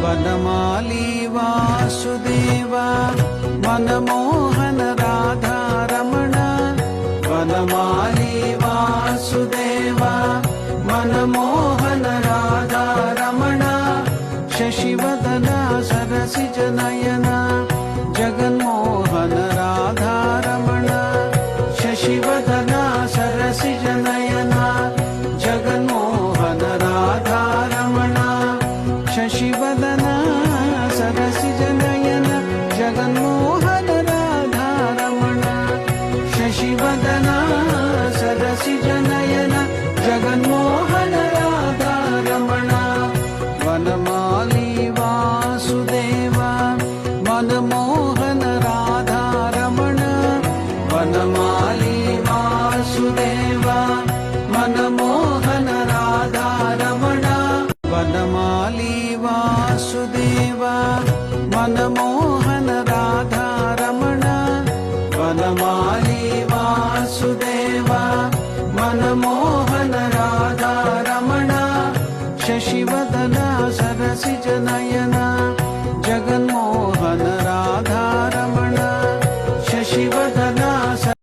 Vanamali Vasudev Manmohan Radharaman Vanamali Vasudev Manmohan Radharaman शशिवदन सरसिजनयन Jaganmohan Radharaman शशिवदन सरसिजनयन Jaganmohan Radharaman शशिवदन सरसिजनयन Jaganmohan Radharaman शशिवदन सरसिजनयन Jaganmohan Radharaman Vanamali Vasudev Manmohan Radharaman Vanamali Vasudev Manmohan Radharaman Vanamali Vasudev Manmohan Radharaman Vanamali Vasudev Manmohan Radharaman शशिवदन सरसिजनयन